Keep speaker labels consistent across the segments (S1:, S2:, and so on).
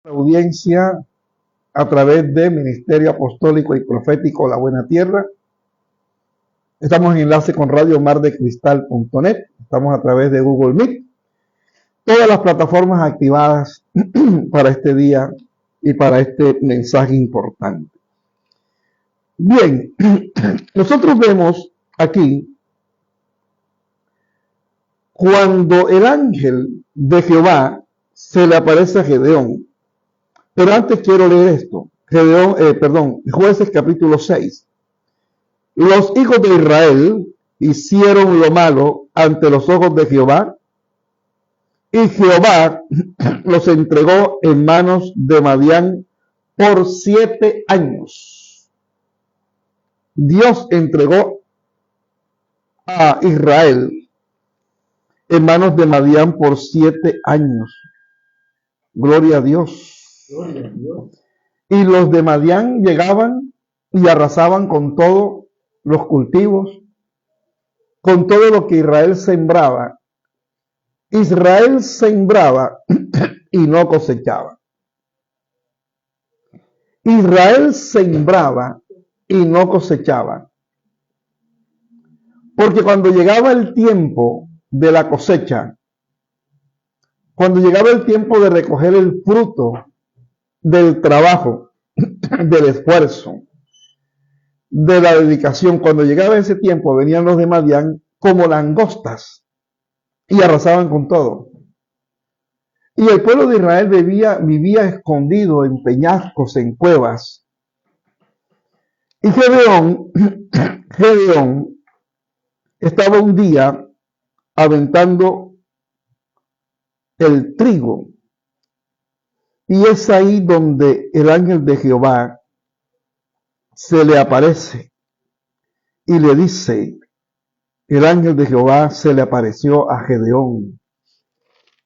S1: Audiencia a través de Ministerio Apostólico y Profético La Buena Tierra. Estamos en enlace con radiomardecristal.net. Estamos a través de Google Meet. Todas las plataformas activadas para este día y para este mensaje importante. Bien, nosotros vemos aquí cuando el ángel de Jehová se le aparece a Gedeón. Pero antes quiero leer esto. Jueces capítulo 6. Los hijos de Israel hicieron lo malo ante los ojos de Jehová, y Jehová los entregó en manos de Madián por 7 años. Dios entregó a Israel en manos de Madián por 7 años. Gloria a Dios. Y los de Madián llegaban y arrasaban con todos los cultivos, con todo lo que Israel sembraba. Israel sembraba y no cosechaba. Israel sembraba y no cosechaba. Porque cuando llegaba el tiempo de la cosecha, cuando llegaba el tiempo de recoger el fruto del trabajo, del esfuerzo, de la dedicación, cuando llegaba ese tiempo, venían los de Madián como langostas y arrasaban con todo. Y el pueblo de Israel vivía escondido en peñascos, en cuevas. Y Gedeón estaba un día aventando el trigo. Y es ahí donde el ángel de Jehová se le aparece y le dice, el ángel de Jehová se le apareció a Gedeón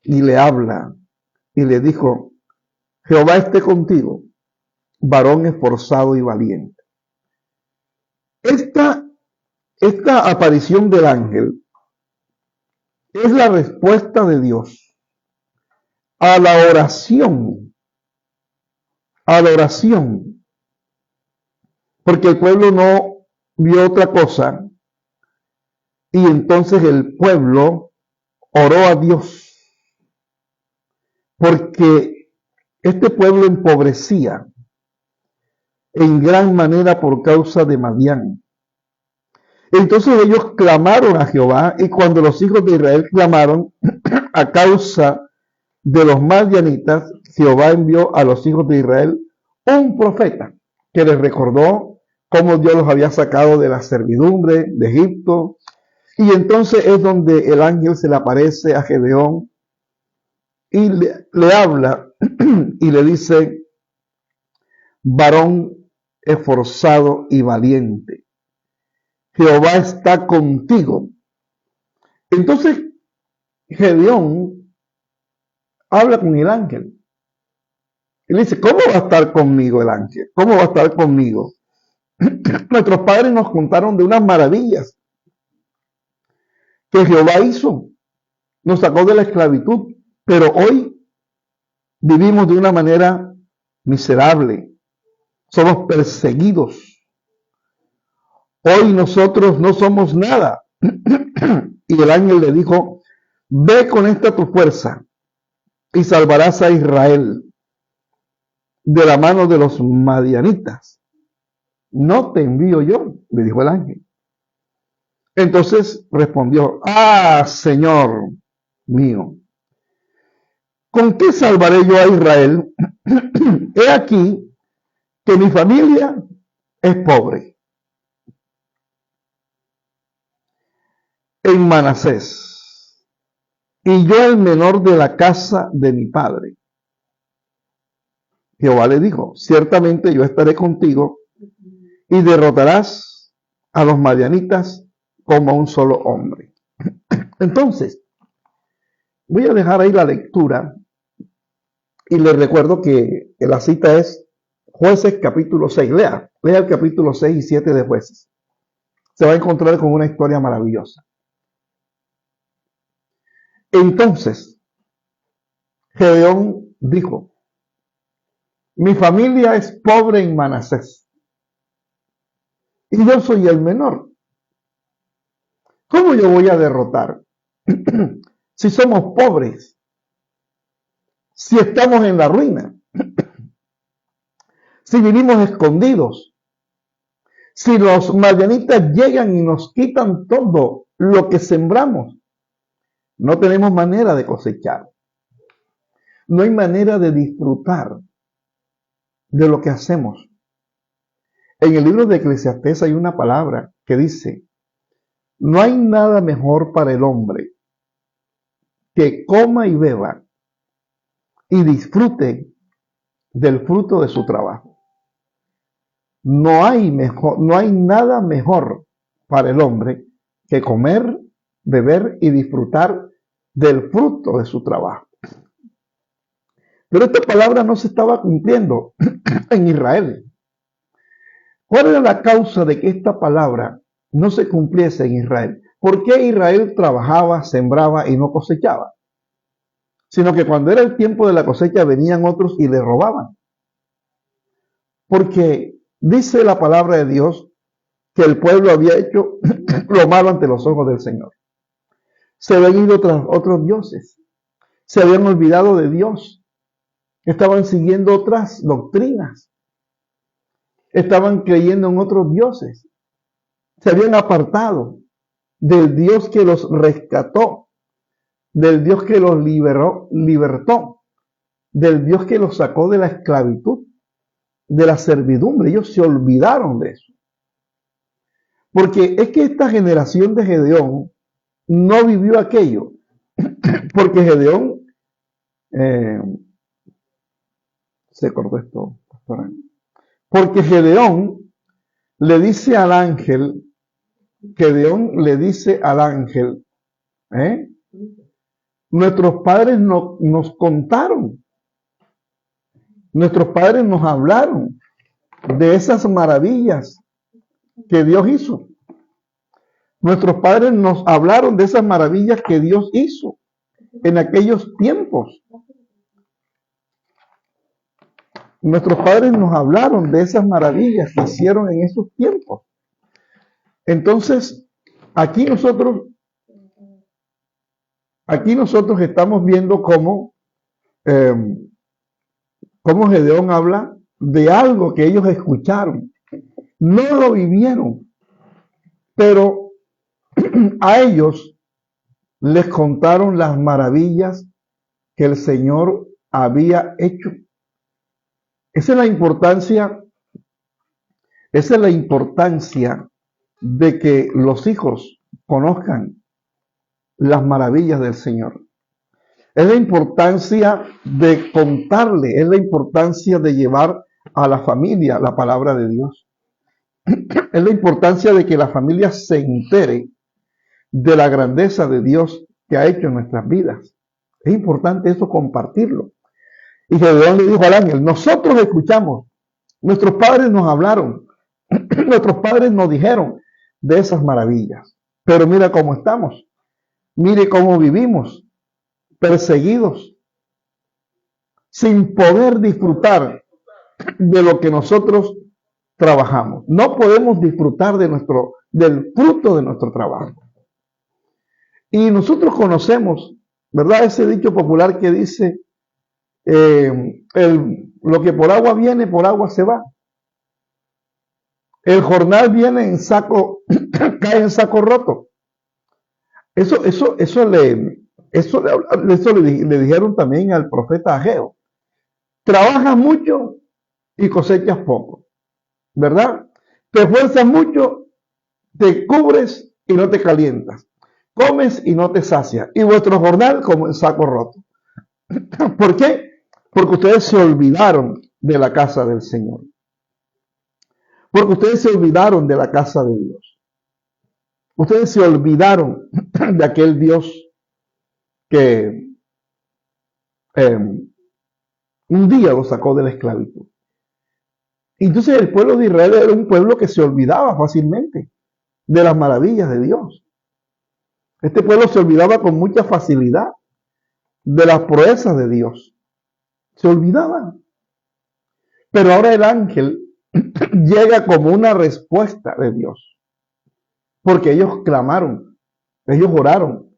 S1: y le habla y le dijo, Jehová esté contigo, varón esforzado y valiente. Esta aparición del ángel es la respuesta de Dios a la oración, porque el pueblo no vio otra cosa y entonces el pueblo oró a Dios, porque este pueblo empobrecía en gran manera por causa de Madián. Entonces ellos clamaron a Jehová, y cuando los hijos de Israel clamaron a causa de los madianitas, Jehová envió a los hijos de Israel un profeta que les recordó cómo Dios los había sacado de la servidumbre de Egipto. Y entonces es donde el ángel se le aparece a Gedeón y le habla y le dice, varón esforzado y valiente, Jehová está contigo. Entonces Gedeón habla con el ángel y le dice, ¿cómo va a estar conmigo el ángel? ¿Cómo va a estar conmigo? Nuestros padres nos contaron de unas maravillas que Jehová hizo, nos sacó de la esclavitud, pero hoy vivimos de una manera miserable, somos perseguidos. Hoy nosotros no somos nada. Y el ángel le dijo, ve con esta tu fuerza y salvarás a Israel de la mano de los madianitas. No te envío yo, le dijo el ángel. Entonces respondió, Señor mío, ¿con qué salvaré yo a Israel? He aquí que mi familia es pobre en Manasés, y yo el menor de la casa de mi padre. Jehová le dijo, ciertamente yo estaré contigo y derrotarás a los madianitas como a un solo hombre. Entonces, voy a dejar ahí la lectura y les recuerdo que la cita es Jueces capítulo 6. Lea el capítulo 6 y 7 de Jueces. Se va a encontrar con una historia maravillosa. Entonces, Gedeón dijo, Mi familia es pobre en Manasés y yo soy el menor. ¿Cómo yo voy a derrotar si somos pobres, si estamos en la ruina, si vivimos escondidos, si los madianitas llegan y nos quitan todo lo que sembramos? No tenemos manera de cosechar, no hay manera de disfrutar de lo que hacemos. En el libro de Eclesiastés hay una palabra que dice: no hay nada mejor para el hombre que coma y beba y disfrute del fruto de su trabajo. No hay nada mejor para el hombre que comer, beber y disfrutar del fruto de su trabajo. Pero esta palabra no se estaba cumpliendo en Israel. ¿Cuál era la causa de que esta palabra no se cumpliese en Israel? ¿Por qué Israel trabajaba, sembraba y no cosechaba? Sino que cuando era el tiempo de la cosecha venían otros y le robaban. Porque dice la palabra de Dios que el pueblo había hecho lo malo ante los ojos del Señor. Se habían ido tras otros dioses. Se habían olvidado de Dios. Estaban siguiendo otras doctrinas. Estaban creyendo en otros dioses. Se habían apartado del Dios que los rescató, del Dios que los libertó, del Dios que los sacó de la esclavitud, de la servidumbre. Ellos se olvidaron de eso. Porque es que esta generación de Gedeón no vivió aquello. Porque Gedeón, se cortó esto, pastor. Porque Gedeón le dice al ángel, nuestros padres nos contaron, nuestros padres nos hablaron de esas maravillas que Dios hizo. Nuestros padres nos hablaron de esas maravillas que Dios hizo en aquellos tiempos. Nuestros padres nos hablaron de esas maravillas que hicieron en esos tiempos. Entonces, aquí nosotros estamos viendo cómo Gedeón habla de algo que ellos escucharon. No lo vivieron, pero a ellos les contaron las maravillas que el Señor había hecho. Esa es la importancia de que los hijos conozcan las maravillas del Señor. Es la importancia de contarle, es la importancia de llevar a la familia la palabra de Dios. Es la importancia de que la familia se entere de la grandeza de Dios que ha hecho en nuestras vidas. Es importante eso, compartirlo. Y Gedeón le dijo al ángel: nosotros escuchamos, nuestros padres nos hablaron, nuestros padres nos dijeron de esas maravillas, pero mira cómo estamos, mire cómo vivimos, perseguidos, sin poder disfrutar de lo que nosotros trabajamos. No podemos disfrutar del fruto de nuestro trabajo. Y nosotros conocemos, ¿verdad?, ese dicho popular que dice: lo que por agua viene, por agua se va. El jornal viene en saco, cae en saco roto. Eso le dijeron también al profeta Ageo: trabajas mucho y cosechas poco, ¿verdad? Te esfuerzas mucho, te cubres y no te calientas, comes y no te sacias, y vuestro jornal como en saco roto. ¿Por qué? Porque ustedes se olvidaron de la casa del Señor. Porque ustedes se olvidaron de la casa de Dios. Ustedes se olvidaron de aquel Dios que un día los sacó de la esclavitud. Entonces el pueblo de Israel era un pueblo que se olvidaba fácilmente de las maravillas de Dios. Este pueblo se olvidaba con mucha facilidad de las proezas de Dios. Se olvidaban. Pero ahora el ángel llega como una respuesta de Dios, porque ellos clamaron, ellos oraron,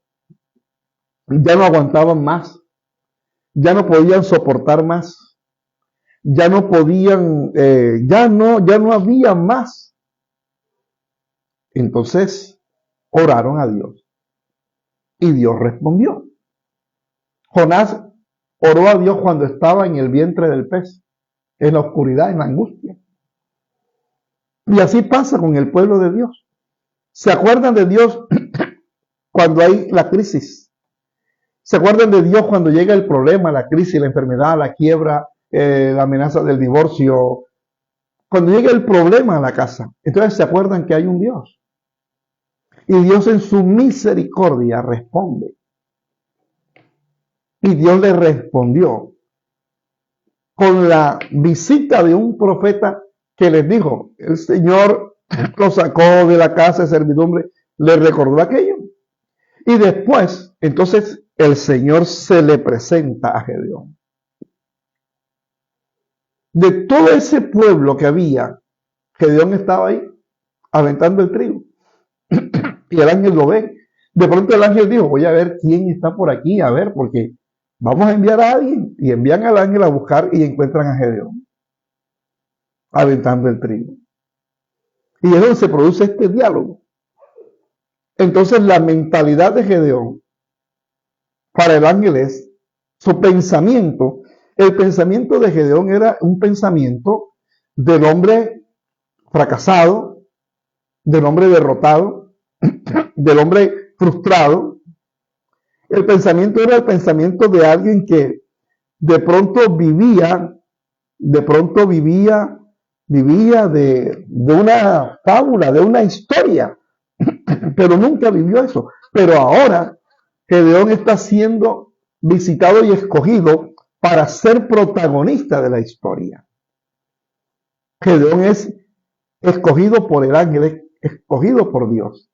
S1: ya no aguantaban más, ya no podían soportar más, ya no podían, ya no había más. Entonces oraron a Dios y Dios respondió. Jonás oró a Dios cuando estaba en el vientre del pez, en la oscuridad, en la angustia. Y así pasa con el pueblo de Dios. ¿Se acuerdan de Dios cuando hay la crisis? ¿Se acuerdan de Dios cuando llega el problema, la crisis, la enfermedad, la quiebra, la amenaza del divorcio? Cuando llega el problema a la casa, entonces se acuerdan que hay un Dios. Y Dios en su misericordia responde. Y Dios le respondió con la visita de un profeta que les dijo, el Señor lo sacó de la casa de servidumbre, le recordó aquello. Y después, entonces, el Señor se le presenta a Gedeón. De todo ese pueblo que había, Gedeón estaba ahí, aventando el trigo. Y el ángel lo ve. De pronto el ángel dijo, voy a ver quién está por aquí, a ver, porque vamos a enviar a alguien. Y envían al ángel a buscar y encuentran a Gedeón, aventando el trigo. Y es donde se produce este diálogo. Entonces la mentalidad de Gedeón para el ángel es su pensamiento. El pensamiento de Gedeón era un pensamiento del hombre fracasado, del hombre derrotado, del hombre frustrado. El pensamiento era el pensamiento de alguien que de pronto vivía de una fábula, de una historia, pero nunca vivió eso. Pero ahora Gedeón está siendo visitado y escogido para ser protagonista de la historia. Gedeón es escogido por el ángel, escogido por Dios,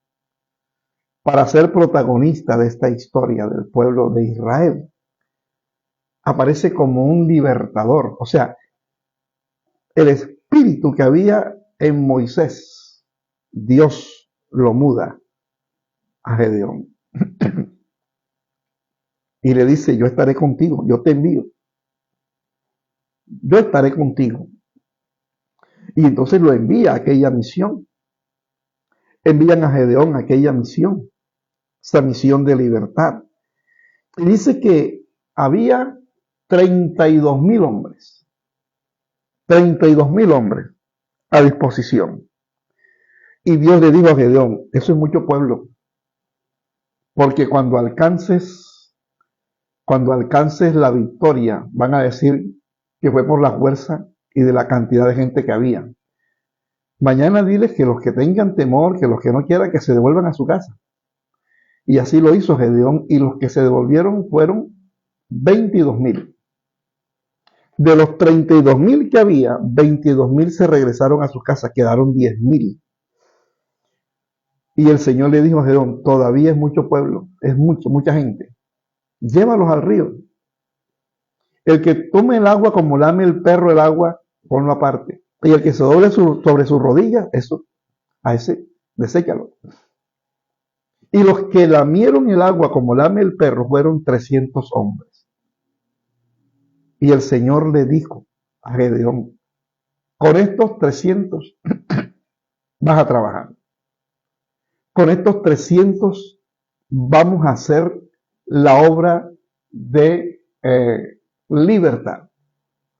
S1: para ser protagonista de esta historia del pueblo de Israel. Aparece como un libertador, o sea, el espíritu que había en Moisés, Dios lo muda a Gedeón. Y le dice, yo estaré contigo, yo te envío. Yo estaré contigo. Y entonces lo envía a aquella misión. Envían a Gedeón a aquella misión, esa misión de libertad. Y dice que había 32,000 hombres. 32,000 hombres a disposición. Y Dios le dijo a Gedeón, eso es mucho pueblo, porque cuando alcances la victoria, van a decir que fue por la fuerza y de la cantidad de gente que había. Mañana diles que los que tengan temor, que los que no quieran, que se devuelvan a su casa. Y así lo hizo Gedeón, y los que se devolvieron fueron 22,000. De los 32,000 que había, 22,000 se regresaron a sus casas, quedaron 10,000. Y el Señor le dijo a Gedeón, todavía es mucho pueblo, es mucha gente. Llévalos al río. El que tome el agua como lame el perro el agua, ponlo aparte. Y el que se doble sobre sus rodillas, eso, a ese, deséchalo. Y los que lamieron el agua como lame el perro fueron 300 hombres. Y el Señor le dijo a Gedeón, con estos 300 vas a trabajar. Con estos 300 vamos a hacer la obra de libertad.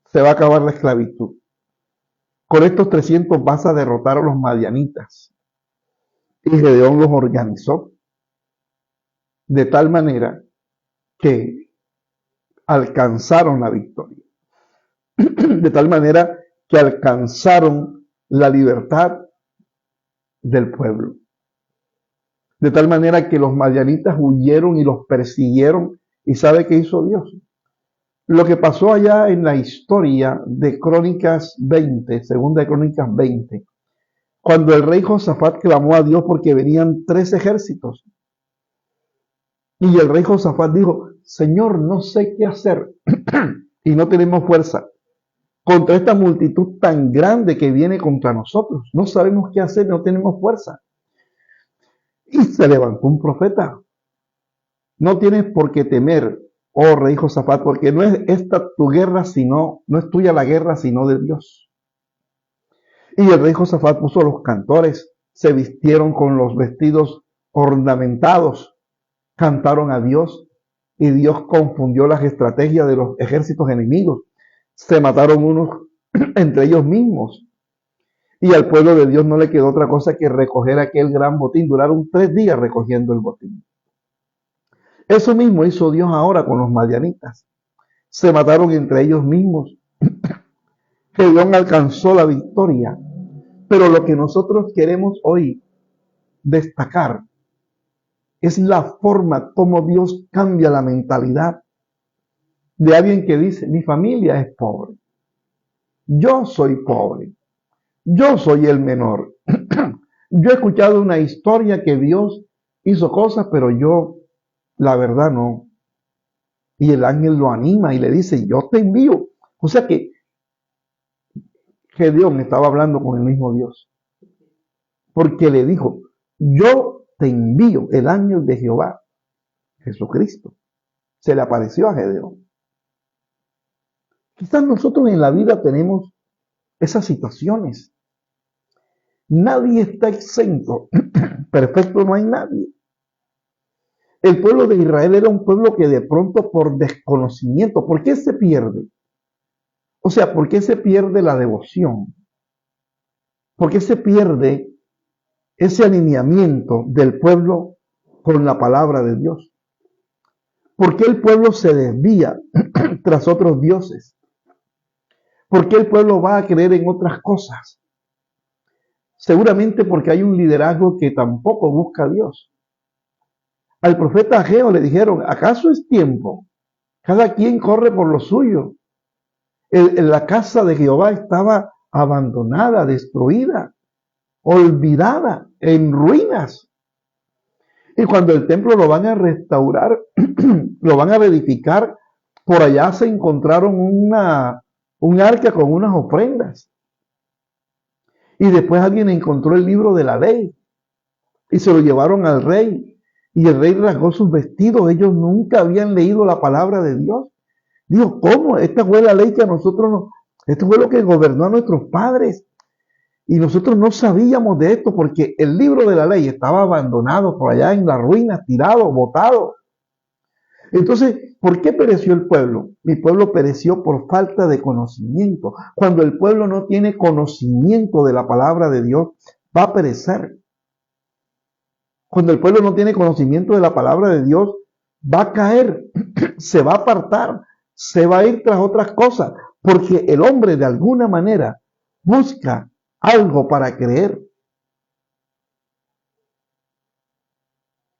S1: Se va a acabar la esclavitud. Con estos 300 vas a derrotar a los madianitas. Y Gedeón los organizó de tal manera que alcanzaron la victoria. De tal manera que alcanzaron la libertad del pueblo. De tal manera que los madianitas huyeron y los persiguieron. ¿Y sabe qué hizo Dios? Lo que pasó allá en la historia de Crónicas 20, segunda de Crónicas 20, cuando el rey Josafat clamó a Dios porque venían 3 ejércitos. Y el rey Josafat dijo, Señor, no sé qué hacer y no tenemos fuerza. contra esta multitud tan grande que viene contra nosotros. No sabemos qué hacer, no tenemos fuerza. Y se levantó un profeta. No tienes por qué temer, oh rey Josafat, porque no es esta tu guerra, no es tuya la guerra, sino de Dios. Y el rey Josafat puso los cantores, se vistieron con los vestidos ornamentados, cantaron a Dios, y Dios confundió las estrategias de los ejércitos enemigos. Se mataron unos entre ellos mismos. Y al pueblo de Dios no le quedó otra cosa que recoger aquel gran botín. Duraron 3 días recogiendo el botín. Eso mismo hizo Dios ahora con los madianitas. Se mataron entre ellos mismos. Gedeón alcanzó la victoria. Pero lo que nosotros queremos hoy destacar es la forma como Dios cambia la mentalidad de alguien que dice, mi familia es pobre. Yo soy pobre. Yo soy el menor. Yo he escuchado una historia que Dios hizo cosas, pero yo, la verdad, no. Y el ángel lo anima y le dice, yo te envío. O sea que Gedeón estaba hablando con el mismo Dios. Porque le dijo, yo te envío, el ángel de Jehová, Jesucristo. Se le apareció a Gedeón. Quizás nosotros en la vida tenemos esas situaciones. Nadie está exento. Perfecto no hay nadie. El pueblo de Israel era un pueblo que de pronto por desconocimiento, ¿por qué se pierde? O sea, ¿por qué se pierde la devoción? ¿Por qué se pierde ese alineamiento del pueblo con la palabra de Dios? ¿Por qué el pueblo se desvía tras otros dioses? ¿Por qué el pueblo va a creer en otras cosas? Seguramente porque hay un liderazgo que tampoco busca a Dios. Al profeta Ageo le dijeron, ¿acaso es tiempo? Cada quien corre por lo suyo. La casa de Jehová estaba abandonada, destruida, olvidada, en ruinas. Y cuando el templo lo van a restaurar, lo van a reedificar, por allá se encontraron un arca con unas ofrendas. Y después alguien encontró el libro de la ley y se lo llevaron al rey. Y el rey rasgó sus vestidos. Ellos nunca habían leído la palabra de Dios. Dijo, ¿cómo? Esta fue la ley que a nosotros nos... Esto fue lo que gobernó a nuestros padres. Y nosotros no sabíamos de esto porque el libro de la ley estaba abandonado por allá en las ruinas, tirado, botado. Entonces, ¿por qué pereció el pueblo? Mi pueblo pereció por falta de conocimiento. Cuando el pueblo no tiene conocimiento de la palabra de Dios, va a perecer. Cuando el pueblo no tiene conocimiento de la palabra de Dios, va a caer, se va a apartar, se va a ir tras otras cosas, porque el hombre de alguna manera busca algo para creer.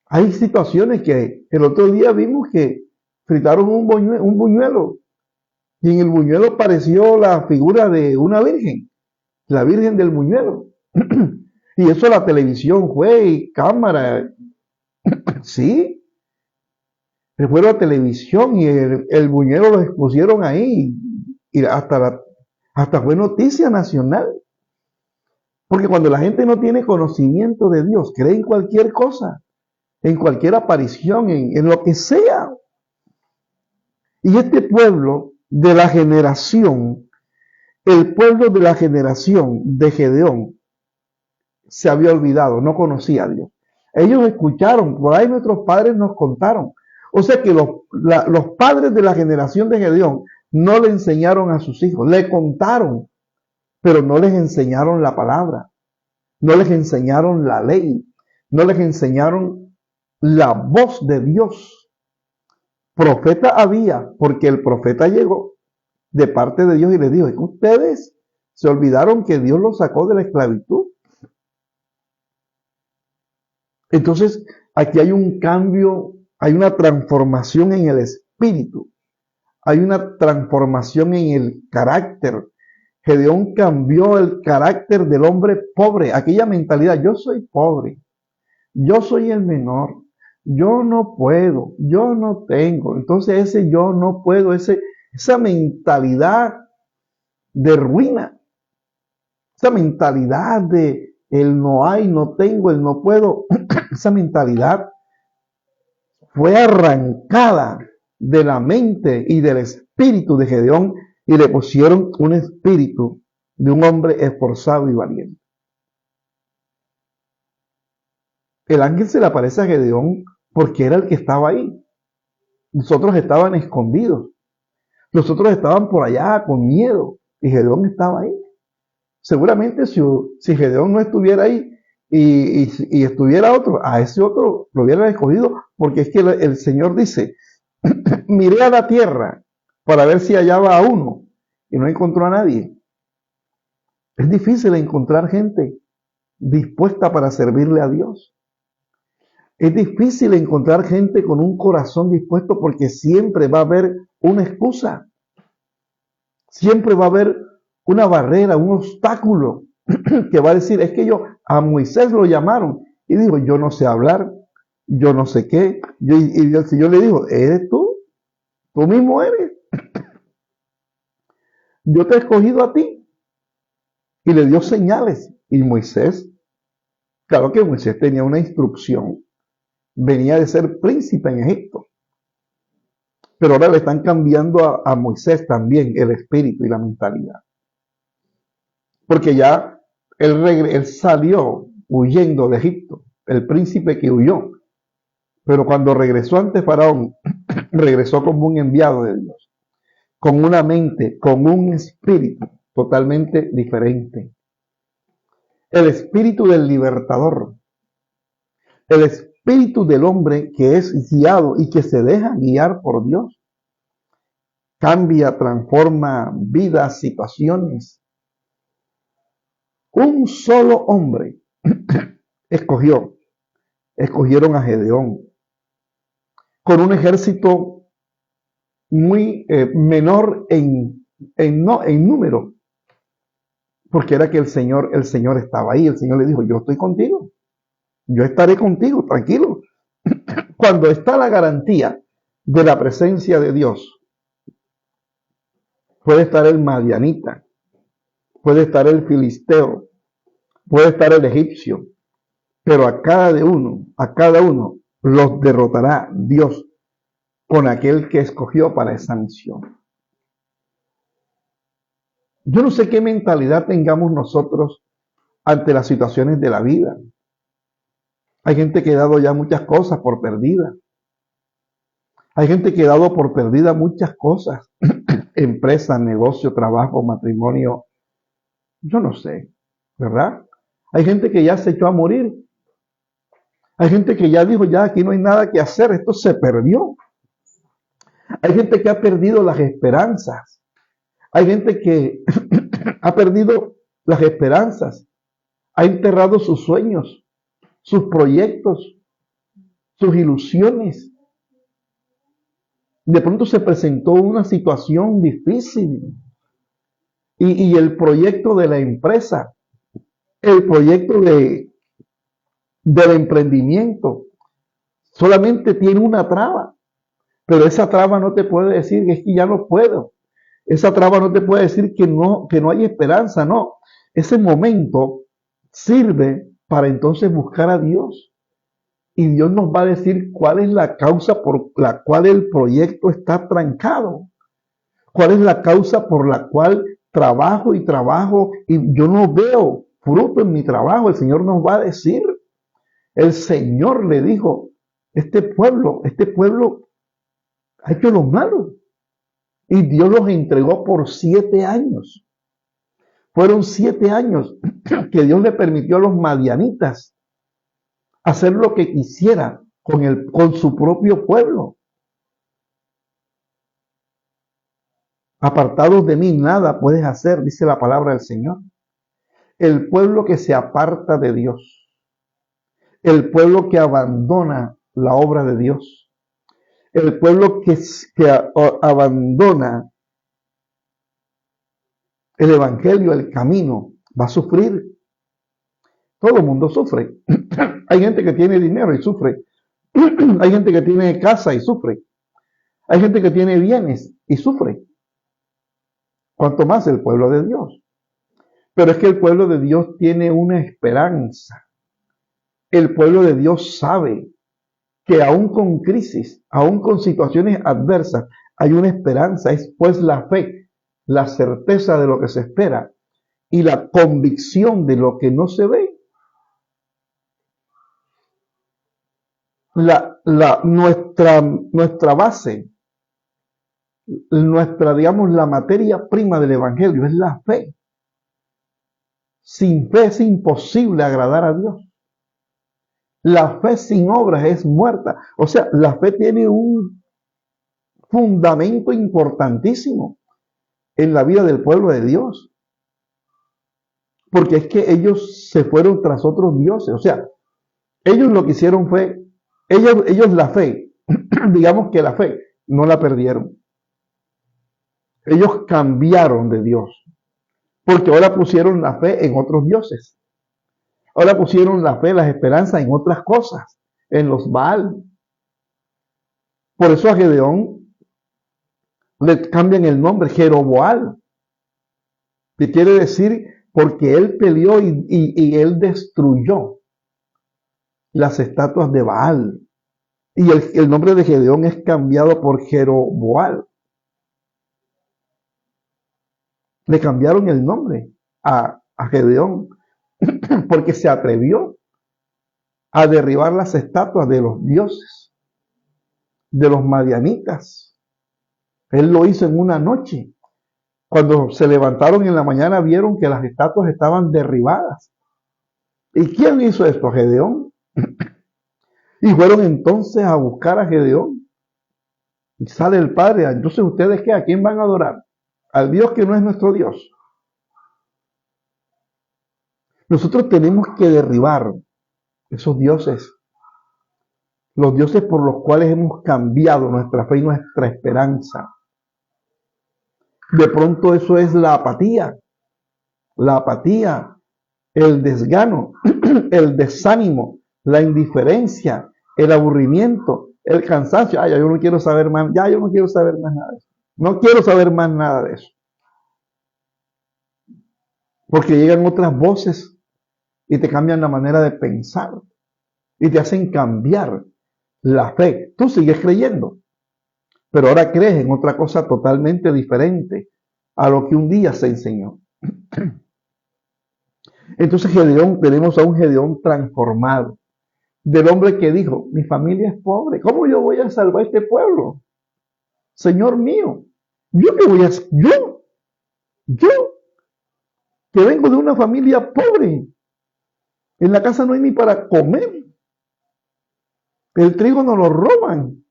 S1: Hay situaciones que el otro día vimos que fritaron un buñuelo y en el buñuelo apareció la figura de una virgen, la virgen del buñuelo. Y eso la televisión fue y cámara, sí, fue la televisión y el buñuelo lo expusieron ahí y hasta fue noticia nacional. Porque cuando la gente no tiene conocimiento de Dios, cree en cualquier cosa, en cualquier aparición, en lo que sea. Y este pueblo de la generación, el pueblo de la generación de Gedeón, se había olvidado, no conocía a Dios. Ellos escucharon, por ahí nuestros padres nos contaron. O sea que los padres de la generación de Gedeón no le enseñaron a sus hijos, le contaron, pero no les enseñaron la palabra, no les enseñaron la ley, no les enseñaron la voz de Dios. Profeta había, porque el profeta llegó de parte de Dios y les dijo, es que ustedes se olvidaron que Dios los sacó de la esclavitud. Entonces, aquí hay un cambio, hay una transformación en el espíritu, hay una transformación en el carácter. Gedeón cambió el carácter del hombre pobre, aquella mentalidad, yo soy pobre, yo soy el menor, yo no puedo, yo no tengo. Entonces ese yo no puedo, esa mentalidad de ruina. Esa mentalidad de el no hay, no tengo, el no puedo, esa mentalidad fue arrancada de la mente y del espíritu de Gedeón y le pusieron un espíritu de un hombre esforzado y valiente. El ángel se le aparece a Gedeón porque era el que estaba ahí. Los otros estaban escondidos. Los otros estaban por allá con miedo y Gedeón estaba ahí. Seguramente si Gedeón no estuviera ahí y estuviera otro, a ese otro lo hubieran escogido, porque es que el Señor dice, miré a la tierra para ver si hallaba a uno y no encontró a nadie. Es difícil encontrar gente dispuesta para servirle a Dios. Es difícil encontrar gente con un corazón dispuesto porque siempre va a haber una excusa. Siempre va a haber una barrera, un obstáculo que va a decir, es que a Moisés lo llamaron y dijo, yo no sé hablar, yo no sé qué. Y el Señor le dijo, ¿eres tú? Tú mismo eres. Yo te he escogido a ti. Y le dio señales. Y Moisés, claro que Moisés tenía una instrucción. Venía de ser príncipe en Egipto. Pero ahora le están cambiando a Moisés también el espíritu y la mentalidad. Porque ya él salió huyendo de Egipto, el príncipe que huyó. Pero cuando regresó ante Faraón, regresó como un enviado de Dios, con una mente, con un espíritu totalmente diferente. El espíritu del libertador, el espíritu del hombre que es guiado y que se deja guiar por Dios. Cambia, transforma vidas, situaciones. Un solo hombre escogieron a Gedeón, con un ejército muy menor en número, porque era que el Señor estaba ahí. El Señor le dijo, yo estoy contigo, yo estaré contigo, tranquilo. Cuando está la garantía de la presencia de Dios, puede estar el madianita, puede estar el filisteo, puede estar el egipcio, pero a cada uno los derrotará Dios con aquel que escogió para esa misión. Yo no sé qué mentalidad tengamos nosotros ante las situaciones de la vida. Hay gente que ha dado ya muchas cosas por perdida. Hay gente que ha dado por perdida muchas cosas. Empresa, negocio, trabajo, matrimonio. Yo no sé, ¿verdad? Hay gente que ya se echó a morir. Hay gente que ya dijo, ya aquí no hay nada que hacer, esto se perdió. Hay gente que ha perdido las esperanzas. Hay gente que ha perdido las esperanzas. Ha enterrado sus sueños, sus proyectos, sus ilusiones. De pronto se presentó una situación difícil y el proyecto de la empresa, el proyecto del emprendimiento, solamente tiene una traba, pero esa traba no te puede decir que es que ya no puedo. Esa traba no te puede decir que no hay esperanza, no. Ese momento sirve para entonces buscar a Dios. Y Dios nos va a decir cuál es la causa por la cual el proyecto está trancado. ¿Cuál es la causa por la cual trabajo y yo no veo fruto en mi trabajo? El Señor nos va a decir. El Señor le dijo, este pueblo ha hecho lo malo. Y Dios los entregó por 7 años. Fueron 7 años que Dios le permitió a los madianitas hacer lo que quisiera con su propio pueblo. Apartados de mí nada puedes hacer, dice la palabra del Señor. El pueblo que se aparta de Dios, el pueblo que abandona la obra de Dios, el pueblo que abandona el evangelio, el camino, va a sufrir. Todo el mundo sufre. Hay gente que tiene dinero y sufre. Hay gente que tiene casa y sufre. Hay gente que tiene bienes y sufre. cuanto más el pueblo de Dios. Pero es que el pueblo de Dios tiene una esperanza. El pueblo de Dios sabe que aún con crisis, aún con situaciones adversas, hay una esperanza. Es pues la fe, la certeza de lo que se espera y la convicción de lo que no se ve. Nuestra base, digamos, la materia prima del Evangelio es la fe. Sin fe es imposible agradar a Dios. La fe sin obras es muerta. O sea, la fe tiene un fundamento importantísimo en la vida del pueblo de Dios. Porque es que ellos se fueron tras otros dioses. O sea, ellos lo que hicieron fue, ellos la fe, digamos que la fe, no la perdieron. Ellos cambiaron de Dios. Porque ahora pusieron la fe en otros dioses. Ahora pusieron la fe, las esperanzas en otras cosas, en los Baal. Por eso a Gedeón le cambian el nombre, Jeroboal, que quiere decir porque él peleó y él destruyó las estatuas de Baal. Y el nombre de Gedeón es cambiado por Jeroboal. Le cambiaron el nombre a Gedeón porque se atrevió a derribar las estatuas de los dioses, de los madianitas. Él lo hizo en una noche. Cuando se levantaron en la mañana vieron que las estatuas estaban derribadas. ¿Y quién hizo esto? Gedeón. Y fueron entonces a buscar a Gedeón. Y sale el padre. Entonces, ¿ustedes qué? ¿A quién van a adorar? Al Dios que no es nuestro Dios. Nosotros tenemos que derribar esos dioses. Los dioses por los cuales hemos cambiado nuestra fe y nuestra esperanza. De pronto eso es la apatía, el desgano, el desánimo, la indiferencia, el aburrimiento, el cansancio. Ya yo no quiero saber más, yo no quiero saber más nada de eso. No quiero saber más nada de eso. Porque llegan otras voces y te cambian la manera de pensar y te hacen cambiar la fe. Tú sigues creyendo, pero ahora crees en otra cosa totalmente diferente a lo que un día se enseñó. Entonces tenemos a un Gedeón transformado, del hombre que dijo, mi familia es pobre, ¿cómo yo voy a salvar este pueblo? Señor mío, yo, que vengo de una familia pobre, en la casa no hay ni para comer, el trigo nos lo roban,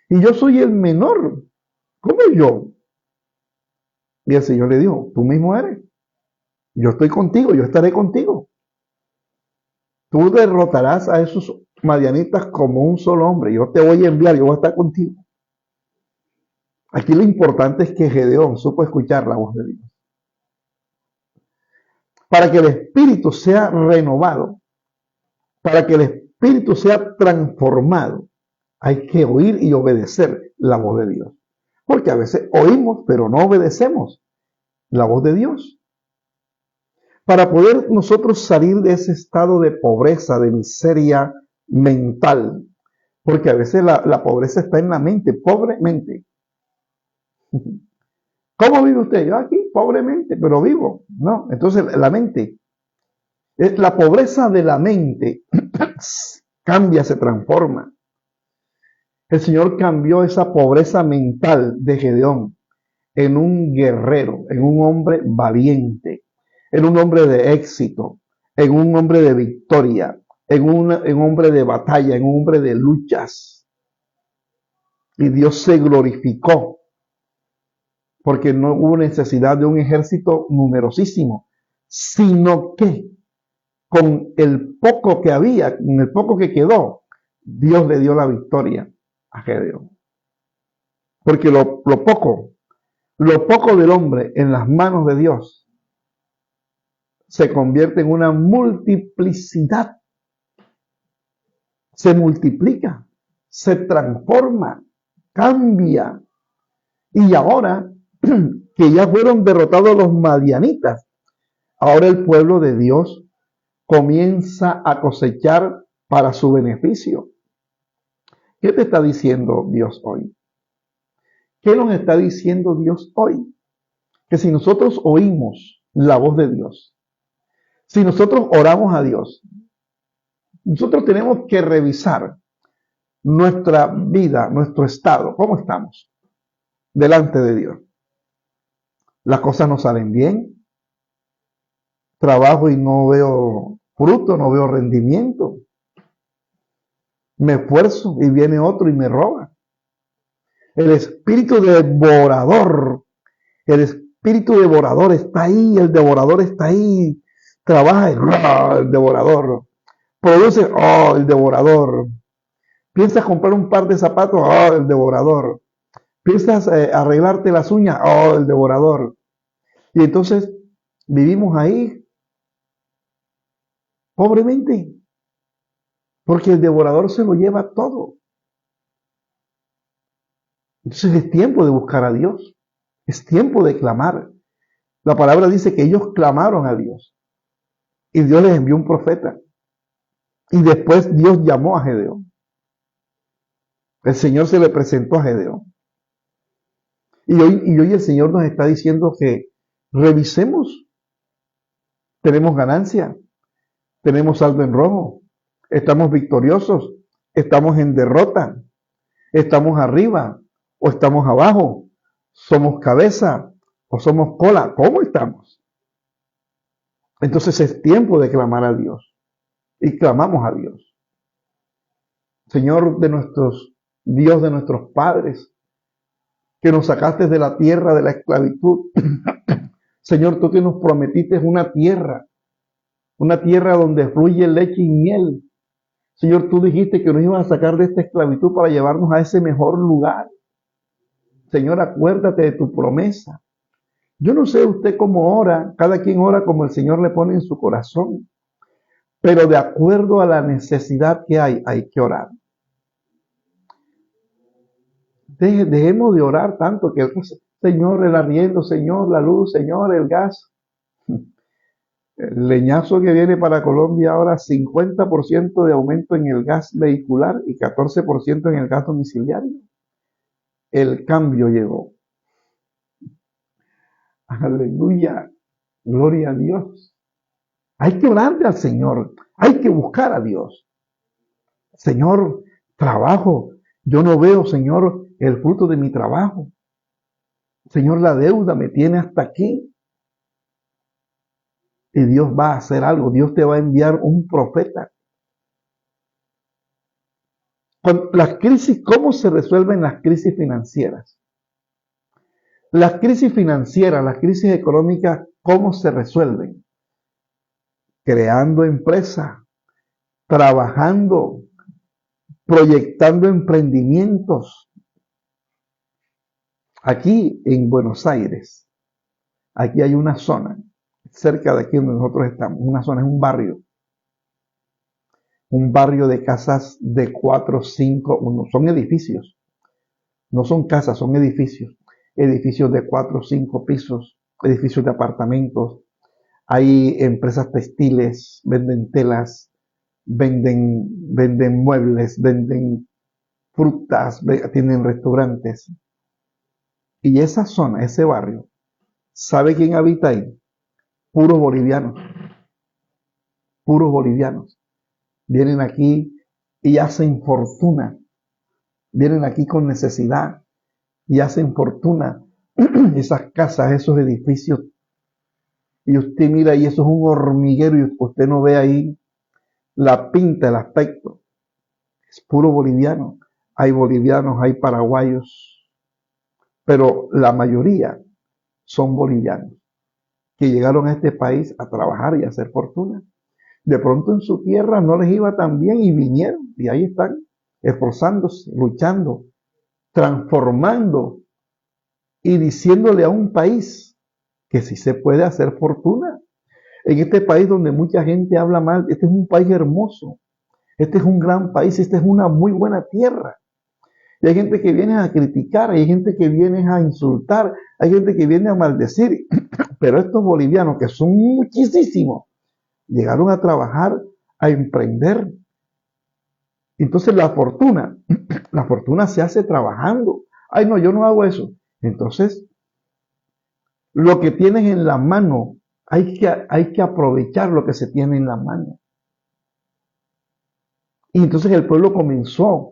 S1: y yo soy el menor, ¿cómo yo? Y el Señor le dijo, tú mismo eres, yo estoy contigo, yo estaré contigo. Tú derrotarás a esos madianitas como un solo hombre. Yo te voy a enviar, yo voy a estar contigo. Aquí lo importante es que Gedeón supo escuchar la voz de Dios. Para que el espíritu sea renovado, para que el espíritu sea transformado, hay que oír y obedecer la voz de Dios. Porque a veces oímos, pero no obedecemos la voz de Dios. Para poder nosotros salir de ese estado de pobreza, de miseria mental, porque a veces la pobreza está en la mente, pobremente. ¿Cómo vive usted? Yo aquí, pobremente, pero vivo. No, entonces la mente, es la pobreza de la mente, cambia, se transforma. El Señor cambió esa pobreza mental de Gedeón en un guerrero, en un hombre valiente, en un hombre de éxito, en un hombre de victoria, en un hombre de batalla, en un hombre de luchas. Y Dios se glorificó porque no hubo necesidad de un ejército numerosísimo, sino que con el poco que había, con el poco que quedó, Dios le dio la victoria a Gedeón. Porque lo poco del hombre en las manos de Dios se convierte en una multiplicidad. Se multiplica, se transforma, cambia. Y ahora que ya fueron derrotados los madianitas. Ahora el pueblo de Dios comienza a cosechar para su beneficio. ¿Qué te está diciendo Dios hoy? ¿Qué nos está diciendo Dios hoy? Que si nosotros oímos la voz de Dios, si nosotros oramos a Dios, nosotros tenemos que revisar nuestra vida, nuestro estado, cómo estamos delante de Dios. Las cosas no salen bien, trabajo y no veo fruto, no veo rendimiento. Me esfuerzo y viene otro y me roba. El espíritu devorador, el espíritu devorador está ahí, el devorador está ahí, trabaja y el devorador, produce, el devorador. Piensas comprar un par de zapatos, el devorador. Piensas arreglarte las uñas, el devorador. Y entonces vivimos ahí pobremente, porque el devorador se lo lleva todo. Entonces es tiempo de buscar a Dios, es tiempo de clamar. La palabra dice que ellos clamaron a Dios y Dios les envió un profeta. Y después Dios llamó a Gedeón. El Señor se le presentó a Gedeón. Y hoy el Señor nos está diciendo que revisemos. Tenemos ganancia, tenemos saldo en rojo, estamos victoriosos, estamos en derrota, estamos arriba o estamos abajo, somos cabeza o somos cola. ¿Cómo estamos? Entonces es tiempo de clamar a Dios y clamamos a Dios. Señor Dios de nuestros padres, que nos sacaste de la tierra de la esclavitud. Señor, tú que nos prometiste una tierra donde fluye leche y miel. Señor, tú dijiste que nos ibas a sacar de esta esclavitud para llevarnos a ese mejor lugar. Señor, acuérdate de tu promesa. Yo no sé usted cómo ora, cada quien ora como el Señor le pone en su corazón, pero de acuerdo a la necesidad que hay que orar. Dejemos de orar tanto que Señor, el arriendo, Señor, la luz, Señor, el gas. El leñazo que viene para Colombia ahora, 50% de aumento en el gas vehicular y 14% en el gas domiciliario. El cambio llegó. Aleluya, gloria a Dios. Hay que orarle al Señor, hay que buscar a Dios. Señor, trabajo. Yo no veo, Señor, el fruto de mi trabajo. Señor, la deuda me tiene hasta aquí. Y Dios va a hacer algo. Dios te va a enviar un profeta. Las crisis, ¿cómo se resuelven las crisis financieras? Las crisis financieras, las crisis económicas, ¿cómo se resuelven? Creando empresas, trabajando, proyectando emprendimientos. Aquí en Buenos Aires, aquí hay una zona, cerca de aquí donde nosotros estamos, una zona, es un barrio de casas de 4, 5, son edificios, no son casas, son edificios de 4, 5 pisos, edificios de apartamentos. Hay empresas textiles, venden telas, venden muebles, venden frutas, tienen restaurantes. Y esa zona, ese barrio, ¿sabe quién habita ahí? Puros bolivianos. Puros bolivianos. Vienen aquí y hacen fortuna. Vienen aquí con necesidad y hacen fortuna. Esas casas, esos edificios. Y usted mira y eso es un hormiguero y usted no ve ahí la pinta, el aspecto. Es puro boliviano. Hay bolivianos, hay paraguayos, pero la mayoría son bolivianos que llegaron a este país a trabajar y a hacer fortuna. De pronto en su tierra no les iba tan bien y vinieron y ahí están esforzándose, luchando, transformando y diciéndole a un país que sí se puede hacer fortuna. En este país donde mucha gente habla mal, este es un país hermoso, este es un gran país, esta es una muy buena tierra. Y hay gente que viene a criticar, hay gente que viene a insultar, hay gente que viene a maldecir. Pero estos bolivianos, que son muchísimos, llegaron a trabajar, a emprender. Entonces la fortuna se hace trabajando. Ay, no, yo no hago eso. Entonces, lo que tienes en la mano, hay que aprovechar lo que se tiene en la mano. Y entonces el pueblo comenzó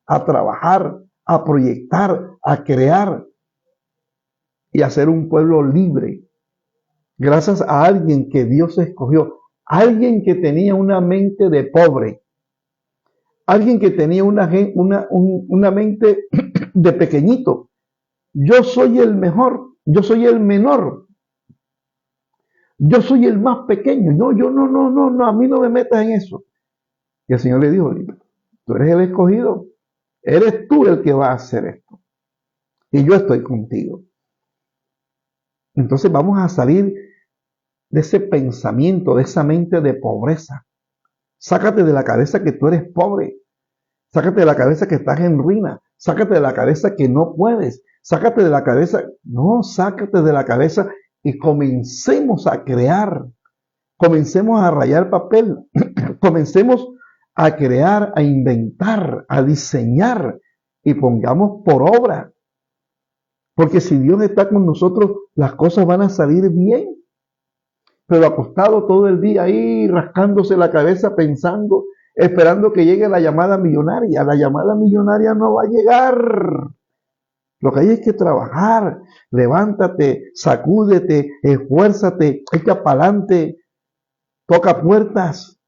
S1: a trabajar, a proyectar, a crear y a ser un pueblo libre. Gracias a alguien que Dios escogió, alguien que tenía una mente de pobre, alguien que tenía una mente de pequeñito. Yo soy el mejor, yo soy el menor, yo soy el más pequeño. No, yo no, a mí no me metas en eso. Y el Señor le dijo, tú eres el escogido, eres tú el que va a hacer esto. Y yo estoy contigo. Entonces vamos a salir de ese pensamiento, de esa mente de pobreza. Sácate de la cabeza que tú eres pobre. Sácate de la cabeza que estás en ruina. Sácate de la cabeza que no puedes. Sácate de la cabeza. No, sácate de la cabeza y comencemos a crear. Comencemos a rayar papel. Comencemos a crear, a inventar, a diseñar y pongamos por obra. Porque si Dios está con nosotros, las cosas van a salir bien. Pero acostado todo el día ahí, rascándose la cabeza, pensando, esperando que llegue la llamada millonaria. La llamada millonaria no va a llegar. Lo que hay es que trabajar. Levántate, sacúdete, esfuérzate, echa para adelante, toca puertas,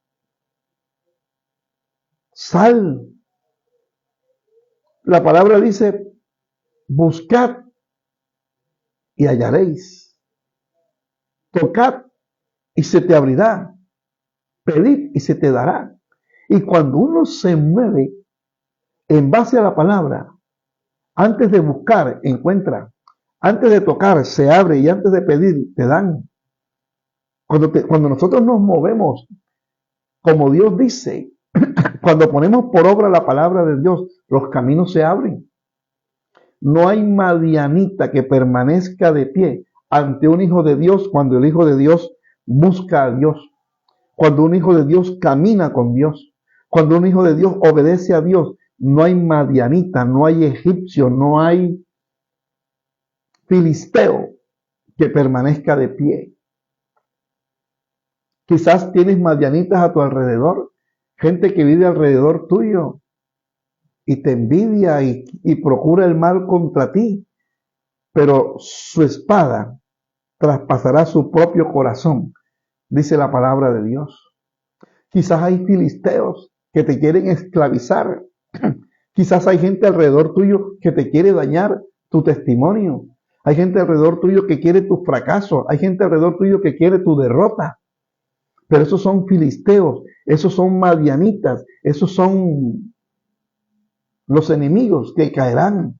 S1: sal. La palabra dice, buscad y hallaréis. Tocad y se te abrirá. Pedid y se te dará. Y cuando uno se mueve en base a la palabra, antes de buscar, encuentra. Antes de tocar, se abre. Y antes de pedir, te dan. Cuando nosotros nos movemos, como Dios dice, cuando ponemos por obra la palabra de Dios, los caminos se abren. No hay madianita que permanezca de pie ante un hijo de Dios cuando el hijo de Dios busca a Dios. Cuando un hijo de Dios camina con Dios. Cuando un hijo de Dios obedece a Dios. No hay madianita, no hay egipcio, no hay filisteo que permanezca de pie. Quizás tienes madianitas a tu alrededor, gente que vive alrededor tuyo y te envidia y procura el mal contra ti, pero su espada traspasará su propio corazón, dice la palabra de Dios. Quizás hay filisteos que te quieren esclavizar. Quizás hay gente alrededor tuyo que te quiere dañar tu testimonio. Hay gente alrededor tuyo que quiere tu fracaso. Hay gente alrededor tuyo que quiere tu derrota. Pero esos son filisteos, esos son madianitas, esos son los enemigos que caerán.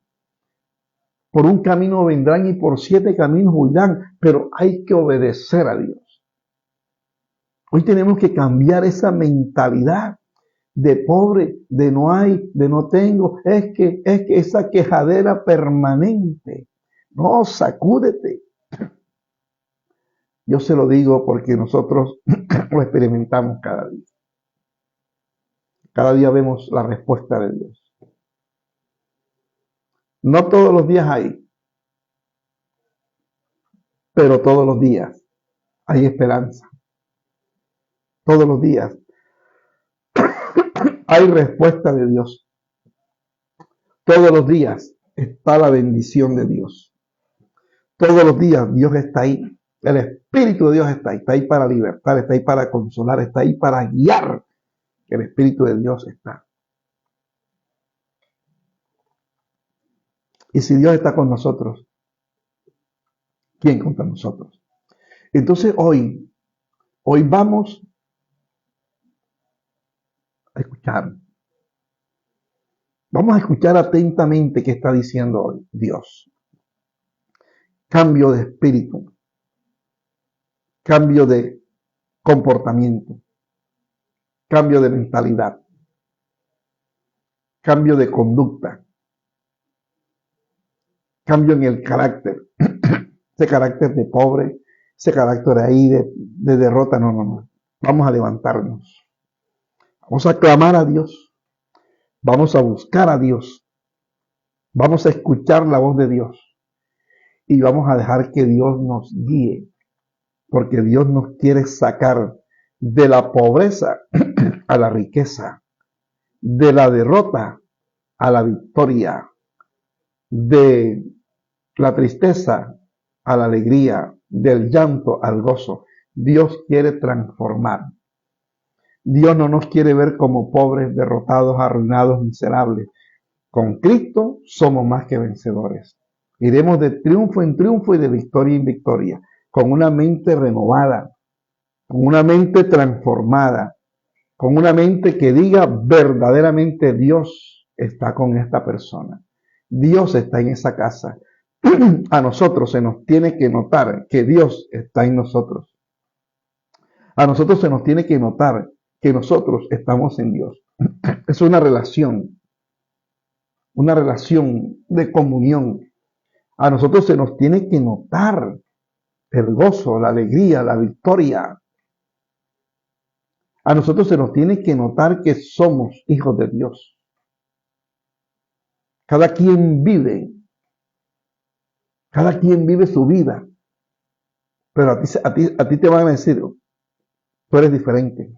S1: Por un camino vendrán y por 7 caminos huirán, pero hay que obedecer a Dios. Hoy tenemos que cambiar esa mentalidad de pobre, de no hay, de no tengo. Es que esa quejadera permanente. No, sacúdete. Yo se lo digo porque nosotros lo experimentamos cada día. Cada día vemos la respuesta de Dios. No todos los días hay, pero todos los días hay esperanza. Todos los días hay respuesta de Dios. Todos los días está la bendición de Dios. Todos los días Dios está ahí. El Espíritu de Dios está ahí para libertar, está ahí para consolar, está ahí para guiar. El Espíritu de Dios está. Y si Dios está con nosotros, ¿quién contra nosotros? Entonces hoy vamos a escuchar. Vamos a escuchar atentamente qué está diciendo hoy Dios. Cambio de espíritu, cambio de comportamiento, cambio de mentalidad. cambio de conducta, cambio en el carácter, ese carácter de pobre, ese carácter ahí de derrota, no. Vamos a levantarnos, vamos a clamar a Dios, vamos a buscar a Dios, vamos a escuchar la voz de Dios y vamos a dejar que Dios nos guíe, porque Dios nos quiere sacar de la pobreza a la riqueza, de la derrota a la victoria, de la tristeza a la alegría, del llanto al gozo. Dios quiere transformar. Dios no nos quiere ver como pobres, derrotados, arruinados, miserables. Con Cristo somos más que vencedores. Iremos de triunfo en triunfo y de victoria en victoria, con una mente renovada, con una mente transformada, con una mente que diga verdaderamente Dios está con esta persona. Dios está en esa casa. A nosotros se nos tiene que notar que Dios está en nosotros. A nosotros se nos tiene que notar que nosotros estamos en Dios. Es una relación de comunión. A nosotros se nos tiene que notar el gozo, la alegría, la victoria. A nosotros se nos tiene que notar que somos hijos de Dios. Cada quien vive su vida, pero a ti te van a decir, tú eres diferente.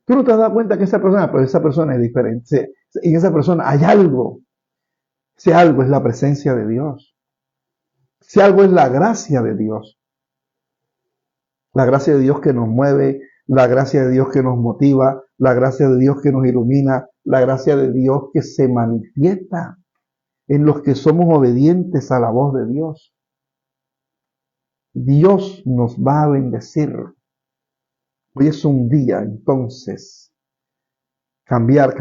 S1: Tú no te has dado cuenta que pero esa persona es diferente. En esa persona hay algo. Si algo es la presencia de Dios. Si algo es la gracia de Dios. La gracia de Dios que nos mueve, la gracia de Dios que nos motiva, la gracia de Dios que nos ilumina, la gracia de Dios que se manifiesta en los que somos obedientes a la voz de Dios. Dios nos va a bendecir. Hoy es un día, entonces, cambiar.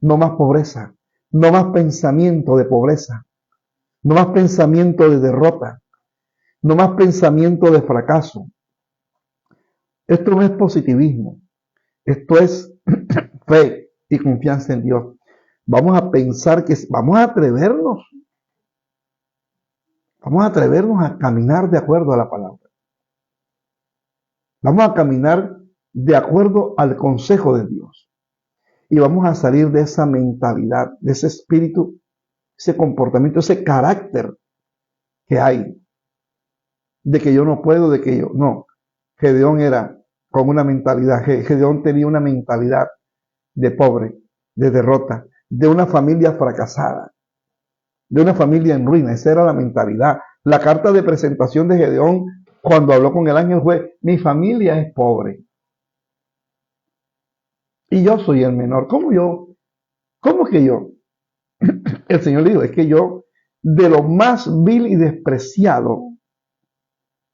S1: No más pobreza, no más pensamiento de pobreza, no más pensamiento de derrota, no más pensamiento de fracaso. Esto no es positivismo, esto es fe y confianza en Dios. Vamos a pensar vamos a atrevernos a caminar de acuerdo a la palabra. Vamos a caminar de acuerdo al consejo de Dios. Y vamos a salir de esa mentalidad, de ese espíritu, ese comportamiento, ese carácter que hay. De que yo no puedo, de que yo no. Gedeón era con una mentalidad. Gedeón tenía una mentalidad de pobre, de derrota, de una familia fracasada, de una familia en ruina. Esa era la mentalidad. La carta de presentación de Gedeón, cuando habló con el ángel, fue: mi familia es pobre y yo soy el menor. ¿Cómo que yo? El Señor le dijo: es que yo, de lo más vil y despreciado,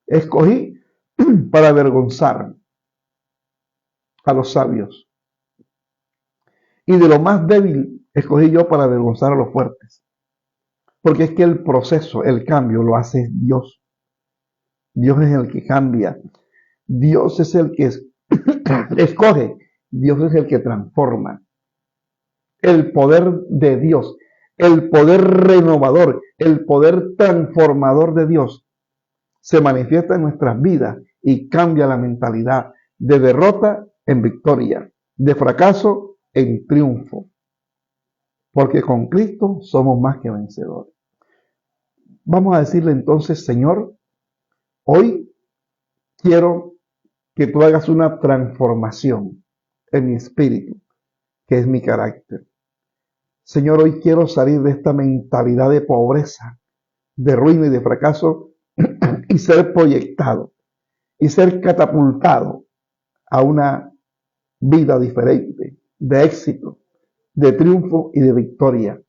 S1: escogí para avergonzar a los sabios, y de lo más débil escogí yo para avergonzar a los fuertes. Porque es que el proceso, el cambio, lo hace Dios. Dios es el que cambia. Dios es el que escoge. Dios es el que transforma. El poder de Dios, el poder renovador, el poder transformador de Dios se manifiesta en nuestras vidas y cambia la mentalidad de derrota en victoria, de fracaso en triunfo. Porque con Cristo somos más que vencedores. Vamos a decirle entonces: Señor, hoy quiero que tú hagas una transformación en mi espíritu, que es mi carácter. Señor, hoy quiero salir de esta mentalidad de pobreza, de ruina y de fracaso y ser proyectado y ser catapultado a una vida diferente, de éxito, de triunfo y de victoria.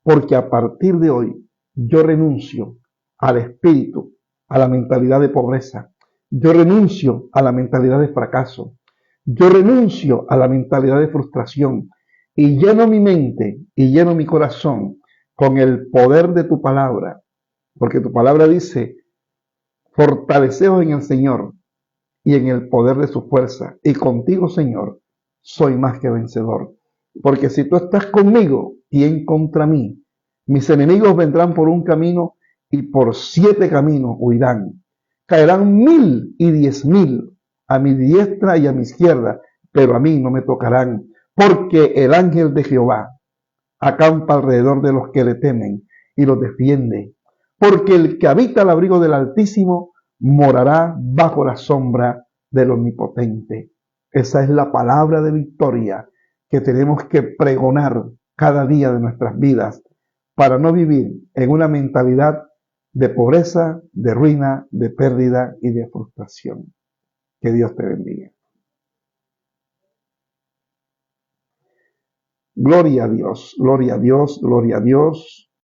S1: Porque a partir de hoy yo renuncio al espíritu, a la mentalidad de pobreza. Yo renuncio a la mentalidad de fracaso. Yo renuncio a la mentalidad de frustración y lleno mi mente y lleno mi corazón con el poder de tu palabra. Porque tu palabra dice: fortaleceos en el Señor y en el poder de su fuerza. Y contigo, Señor, soy más que vencedor. Porque si tú estás conmigo, ¿quién contra mí? Mis enemigos vendrán por un camino y por 7 caminos huirán. Caerán 1000 y 10.000 a mi diestra y a mi izquierda, pero a mí no me tocarán, porque el ángel de Jehová acampa alrededor de los que le temen y los defiende. Porque el que habita al abrigo del Altísimo morará bajo la sombra del Omnipotente. Esa es la palabra de victoria que tenemos que pregonar cada día de nuestras vidas para no vivir en una mentalidad de pobreza, de ruina, de pérdida y de frustración. Que Dios te bendiga. Gloria a Dios, gloria a Dios, gloria a Dios.